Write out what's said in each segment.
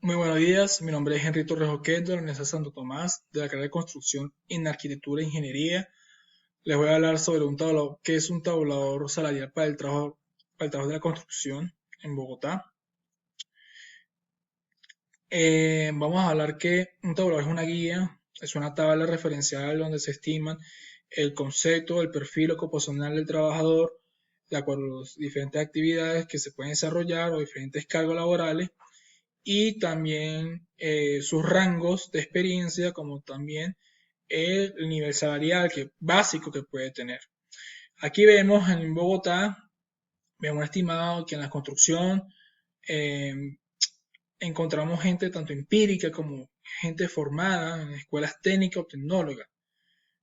Muy buenos días, mi nombre es Henry Torres Oquendo, de la Universidad de Santo Tomás, de la carrera de Construcción en Arquitectura e Ingeniería. Les voy a hablar sobre un tabulador, qué es un tabulador salarial para el trabajo de la construcción en Bogotá. Vamos a hablar que un tabulador es una guía, es una tabla referencial donde se estiman el concepto, el perfil ocupacional del trabajador, de acuerdo a las diferentes actividades que se pueden desarrollar o diferentes cargos laborales y también sus rangos de experiencia, como también el nivel salarial básico que puede tener. Aquí vemos en Bogotá, vemos estimado que en la construcción eh, encontramos gente tanto empírica como gente formada en escuelas técnicas o tecnológicas.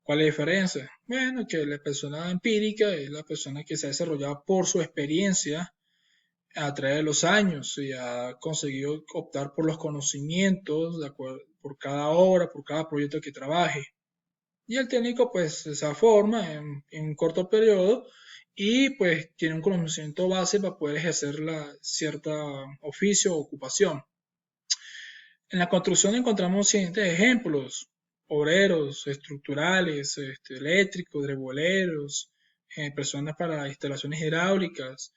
¿Cuál es la diferencia? Bueno, que la persona empírica es la persona que se ha desarrollado por su experiencia a través de los años y ha conseguido optar por los conocimientos de acuerdo, por cada obra, por cada proyecto que trabaje. Y el técnico pues se forma en un corto periodo y pues tiene un conocimiento base para poder ejercer la cierta oficio o ocupación. En la construcción encontramos siguientes ejemplos: obreros, estructurales, eléctricos, dreboleros, personas para instalaciones hidráulicas,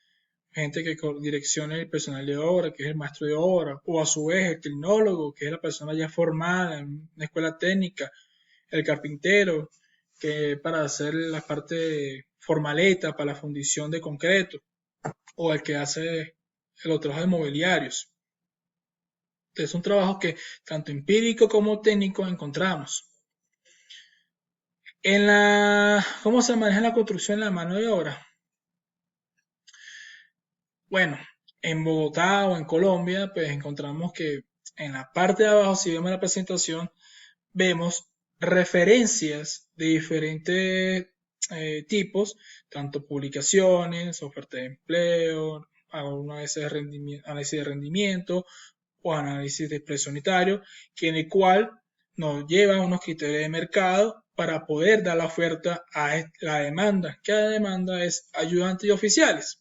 gente que direcciona el personal de obra, que es el maestro de obra, o a su vez el tecnólogo, que es la persona ya formada en una escuela técnica, el carpintero, que para hacer la parte formaleta para la fundición de concreto, o el que hace los trabajos de mobiliarios. Entonces, es un trabajo que tanto empírico como técnico encontramos. ¿Cómo se maneja la construcción en la mano de obra? Bueno, en Bogotá o en Colombia, pues encontramos que en la parte de abajo, si vemos la presentación, vemos referencias de diferentes tipos, tanto publicaciones, ofertas de empleo, análisis de rendimiento o análisis de precio unitario, que en el cual nos lleva a unos criterios de mercado para poder dar la oferta a la demanda, que la demanda es ayudantes y oficiales.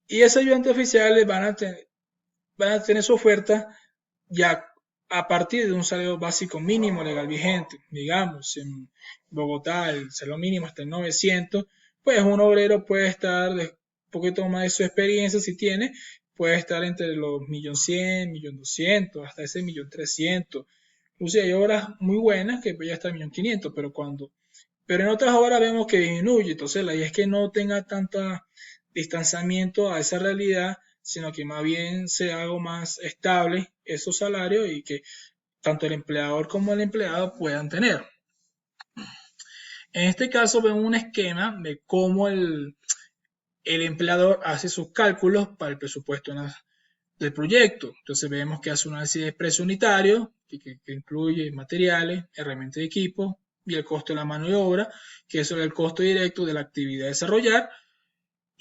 Y esos ayudantes oficiales van a tener su oferta ya a partir de un salario básico mínimo legal vigente. Digamos, en Bogotá el salario mínimo está en 900, pues un obrero puede estar de un poquito más de su experiencia si tiene, puede estar entre los 1.100.000, 1.200.000, hasta ese 1.300.000. Incluso hay obras muy buenas que ya está 1.500.000, pero en otras obras vemos que disminuye. Entonces la idea es que no tenga tanta distanciamiento a esa realidad, sino que más bien sea algo más estable esos salarios y que tanto el empleador como el empleado puedan tener. En este caso vemos un esquema de cómo el empleador hace sus cálculos para el presupuesto del proyecto. Entonces vemos que hace un análisis de precio unitario, que incluye materiales, herramientas de equipo y el costo de la mano de obra, que eso es el costo directo de la actividad a desarrollar,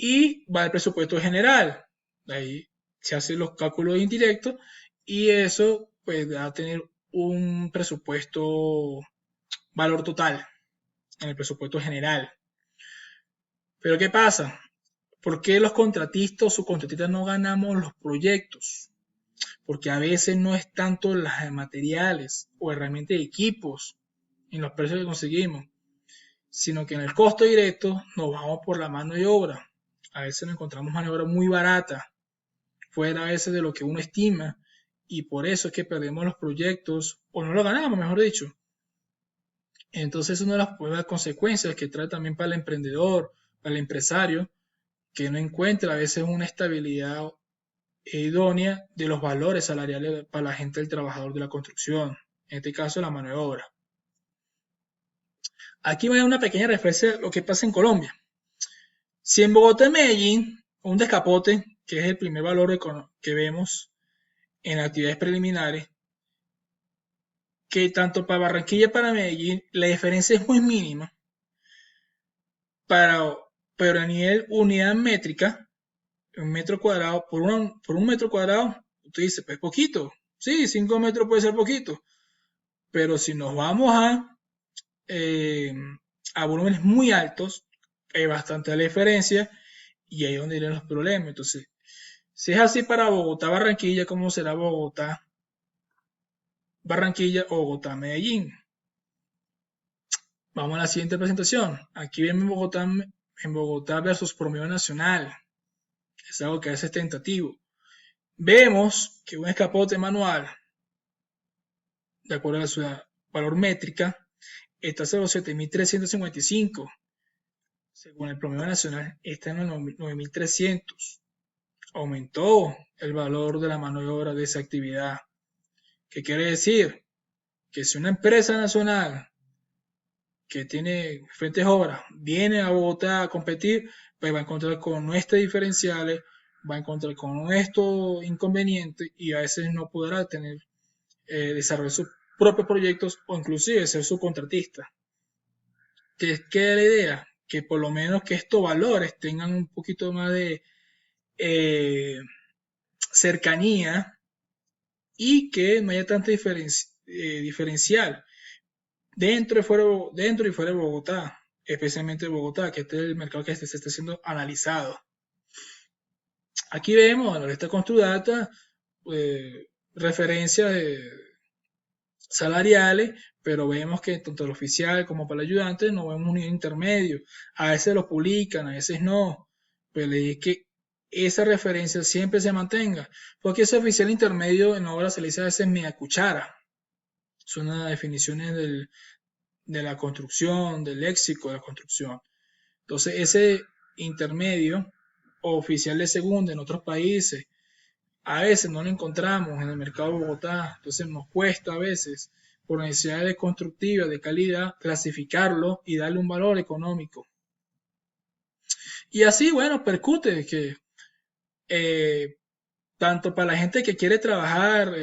y va al presupuesto general. Ahí se hacen los cálculos indirectos y eso pues va a tener un presupuesto, valor total en el presupuesto general. Pero ¿qué pasa? ¿Por qué los contratistas o subcontratistas no ganamos los proyectos? Porque a veces no es tanto las materiales o herramientas de equipos en los precios que conseguimos, sino que en el costo directo nos vamos por la mano de obra. A veces nos encontramos mano de obra muy barata, fuera a veces de lo que uno estima, y por eso es que perdemos los proyectos, o no los ganamos, mejor dicho. Entonces, es una de las consecuencias que trae también para el emprendedor, para el empresario, que no encuentra a veces una estabilidad idónea de los valores salariales para la gente del trabajador de la construcción, en este caso la mano de obra. Aquí va una pequeña referencia de lo que pasa en Colombia. Si en Bogotá y Medellín, un descapote, que es el primer valor que vemos en las actividades preliminares, que tanto para Barranquilla y para Medellín la diferencia es muy mínima, para, pero a nivel unidad métrica, un metro cuadrado, por un metro cuadrado, usted dice, pues poquito, sí, 5 metros puede ser poquito, pero si nos vamos eh, a volúmenes muy altos, hay bastante la diferencia y ahí es donde vienen los problemas. Entonces, Si es así para Bogotá, Barranquilla, ¿cómo será Bogotá, Barranquilla, Bogotá, Medellín? Vamos a la siguiente presentación. Aquí vemos en Bogotá versus promedio nacional. Es algo que a veces es tentativo. Vemos que un escapote manual, de acuerdo a su valor métrica, está a los 7.355. Según el promedio nacional, está en los 9.300. Aumentó el valor de la mano de obra de esa actividad. ¿Qué quiere decir? Que si una empresa nacional que tiene diferentes obras viene a Bogotá a competir, pues va a encontrar con nuestros diferenciales, va a encontrar con estos inconvenientes y a veces no podrá tener desarrollar sus propios proyectos o inclusive ser subcontratista. ¿Qué es la idea? Que por lo menos que estos valores tengan un poquito más de eh, cercanía y que no haya tanta diferencial dentro y fuera de Bogotá, especialmente Bogotá, que este es el mercado que se está siendo analizado. Aquí vemos en esta Construdata referencias salariales, pero vemos que tanto el oficial como para el ayudante no vemos un nivel intermedio. A veces lo publican, a veces no, pero le dije que esa referencia siempre se mantenga, porque ese oficial intermedio en la obra se le dice a veces media cuchara. Son las definiciones de la construcción, del léxico de la construcción. Entonces, ese intermedio o oficial de segunda en otros países, a veces no lo encontramos en el mercado de Bogotá, entonces nos cuesta a veces, por necesidades constructivas de calidad, clasificarlo y darle un valor económico. Y así, bueno, percute que eh, tanto para la gente que quiere trabajar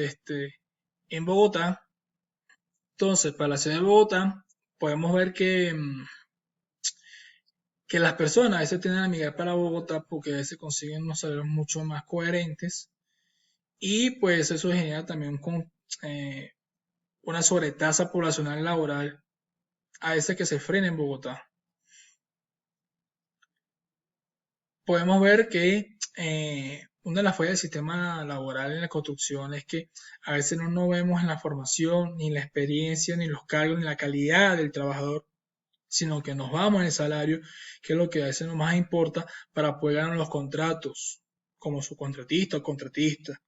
en Bogotá, entonces para la ciudad de Bogotá, podemos ver que las personas a veces tienden a migrar para Bogotá porque a veces consiguen unos salarios mucho más coherentes y pues eso genera también eh, una sobretasa poblacional laboral a veces que se frena en Bogotá. Podemos ver que una de las fallas del sistema laboral en la construcción es que a veces no nos vemos en la formación, ni la experiencia, ni los cargos, ni la calidad del trabajador, sino que nos vamos en el salario, que es lo que a veces nos más importa para poder ganar los contratos, como subcontratista o contratista.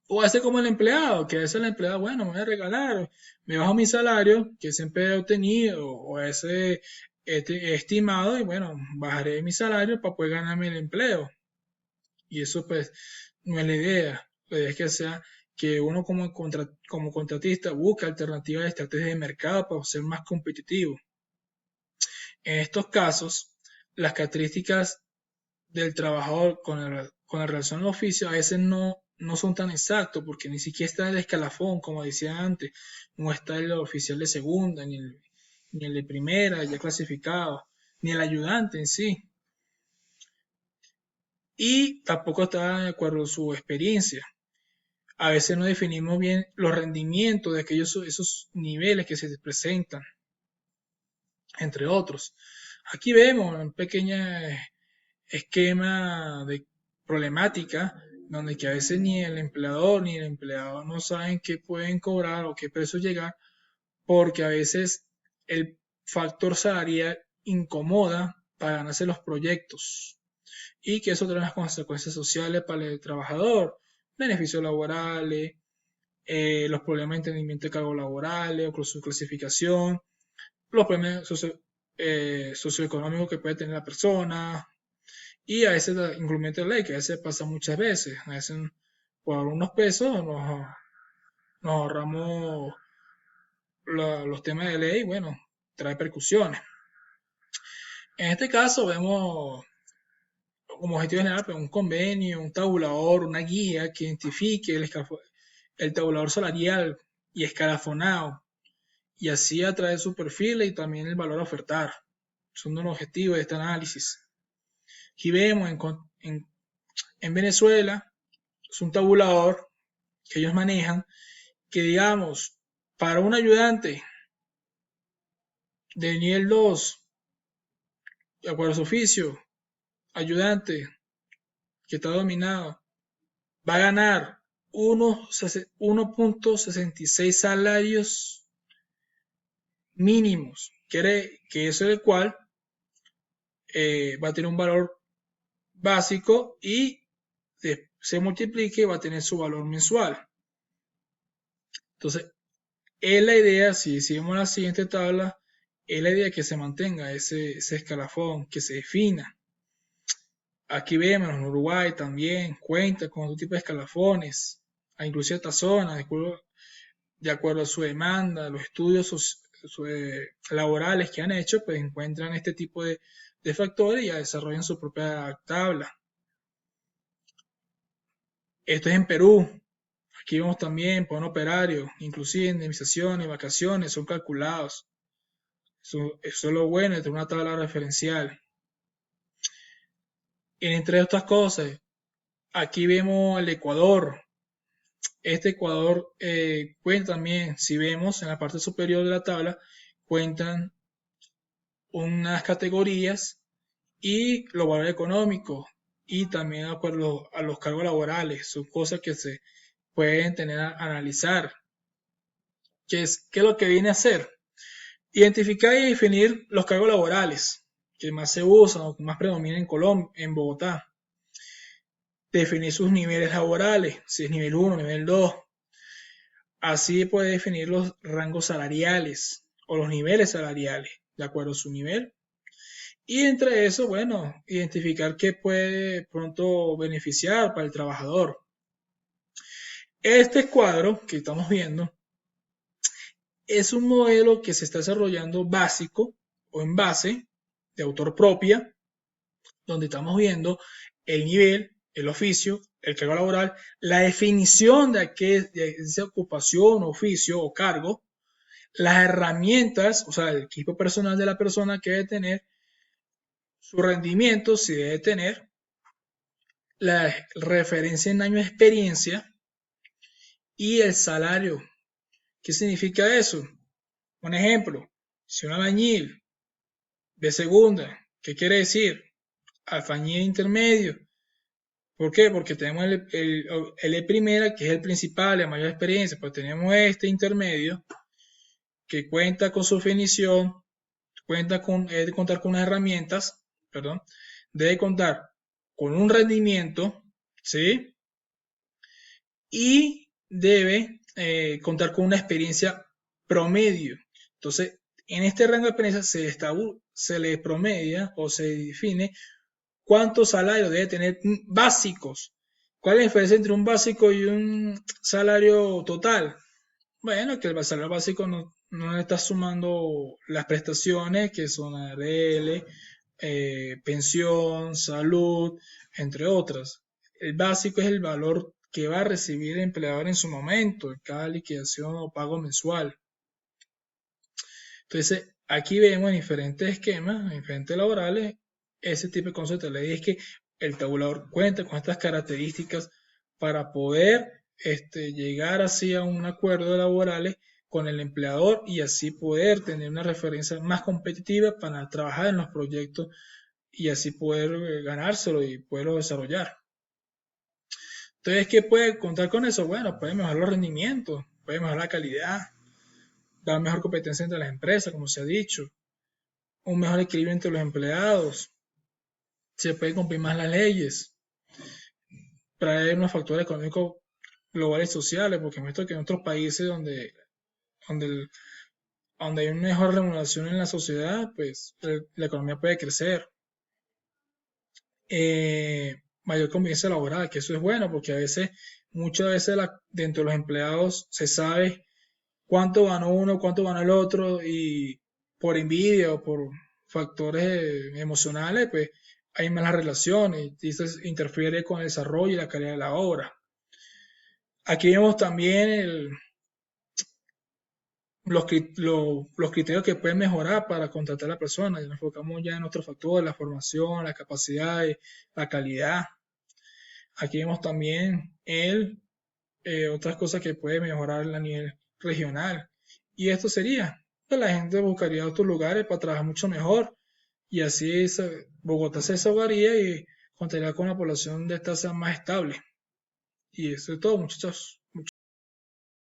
O hace como el empleado, que a veces el empleado, bueno, me voy a regalar, me bajo mi salario, que siempre he obtenido, o ese estimado, y bueno, bajaré mi salario para poder ganarme el empleo. Y eso pues no es la idea. La idea es que sea que uno como contratista busque alternativas de estrategias de mercado para ser más competitivo. En estos casos, las características del trabajador con la relación al oficio a veces no son tan exactos porque ni siquiera está el escalafón, como decía antes, no está el oficial de segunda, ni el de primera ya clasificado, ni el ayudante en sí. Y tampoco está de acuerdo con su experiencia. A veces no definimos bien los rendimientos de esos niveles que se presentan, entre otros. Aquí vemos un pequeño esquema de problemática donde que a veces ni el empleador ni el empleado no saben qué pueden cobrar o qué precio llegar porque a veces el factor salarial incomoda para ganarse los proyectos y que eso trae unas consecuencias sociales para el trabajador, beneficios laborales, los problemas de entendimiento de cargos laborales o su clasificación, los problemas socioeconómicos que puede tener la persona, y a veces el incumplimiento de ley, que a veces pasa muchas veces. A veces por unos pesos nos ahorramos los temas de ley, bueno, trae percusiones. En este caso vemos como objetivo general pues, un convenio, un tabulador, una guía que identifique el tabulador salarial y escalafonado y así a través de su perfil y también el valor a ofertar. Son los objetivos de este análisis. Aquí vemos en Venezuela, es un tabulador que ellos manejan, que digamos, para un ayudante de nivel 2, de acuerdo a su oficio, ayudante que está dominado va a ganar 1.66 salarios mínimos. Quiere que eso es el cual va a tener un valor básico y se multiplique y va a tener su valor mensual. Entonces, es la idea, si seguimos la siguiente tabla, es la idea que se mantenga ese escalafón, que se defina. Aquí vemos en Uruguay también cuenta con otro tipo de escalafones, inclusive esta zona, de acuerdo a su demanda, los estudios laborales que han hecho, pues encuentran este tipo de factores y ya desarrollan su propia tabla. Esto es en Perú. Aquí vemos también por un operario, inclusive indemnizaciones, vacaciones, son calculados. Eso es lo bueno de tener una tabla referencial. Y entre otras cosas, aquí vemos el Ecuador. Este Ecuador cuenta también, si vemos en la parte superior de la tabla, cuentan unas categorías y los valores económicos y también de acuerdo a los cargos laborales. Son cosas que se pueden tener a analizar. ¿Qué es lo que viene a hacer? Identificar y definir los cargos laborales que más se usan o que más predominan en Colombia, en Bogotá. Definir sus niveles laborales, si es nivel 1, nivel 2. Así puede definir los rangos salariales o los niveles salariales, de acuerdo a su nivel. Y entre eso, bueno, identificar qué puede pronto beneficiar para el trabajador. Este cuadro que estamos viendo es un modelo que se está desarrollando básico o en base de autor propia, donde estamos viendo el nivel, el oficio, el cargo laboral, la definición de esa ocupación, oficio o cargo, las herramientas, o sea, el equipo personal de la persona que debe tener, su rendimiento, si debe tener, la referencia en años de experiencia y el salario. ¿Qué significa eso? Un ejemplo, si un albañil de segunda, ¿qué quiere decir? Albañil intermedio. ¿Por qué? Porque tenemos el primera, que es el principal, la mayor experiencia, pues tenemos este intermedio que cuenta con su definición, debe contar con unas herramientas, perdón, debe contar con un rendimiento, ¿sí? Y debe contar con una experiencia promedio. Entonces, en este rango de experiencia se le promedia o se define cuántos salarios debe tener básicos. ¿Cuál es la diferencia entre un básico y un salario total? Bueno, que el salario básico no está sumando las prestaciones que son ARL, pensión, salud, entre otras. El básico es el valor que va a recibir el empleador en su momento, en cada liquidación o pago mensual. Entonces, aquí vemos en diferentes esquemas, en diferentes laborales, ese tipo de conceptos. La idea es que el tabulador cuente con estas características para poder llegar así a un acuerdo de laborales con el empleador y así poder tener una referencia más competitiva para trabajar en los proyectos y así poder ganárselo y poderlo desarrollar. Entonces, ¿qué puede contar con eso? Bueno, puede mejorar los rendimientos, puede mejorar la calidad, dar mejor competencia entre las empresas, como se ha dicho, un mejor equilibrio entre los empleados, se puede cumplir más las leyes, traer unos factores económicos globales y sociales, porque hemos visto que en otros países donde, donde hay una mejor remuneración en la sociedad, pues la economía puede crecer. Mayor convivencia laboral, que eso es bueno, porque a veces, muchas veces dentro de los empleados se sabe cuánto ganó uno, cuánto ganó el otro, y por envidia o por factores emocionales, pues hay malas relaciones y eso interfiere con el desarrollo y la calidad de la obra. Aquí vemos también los criterios que pueden mejorar para contratar a la persona. Nos enfocamos ya en otros factores, la formación, la capacidad, la calidad. Aquí vemos también otras cosas que puede mejorar a nivel regional. Y esto sería, pues la gente buscaría otros lugares para trabajar mucho mejor y así Bogotá se desahogaría y contaría con una población de tasa más estable. Y eso es todo, muchachos.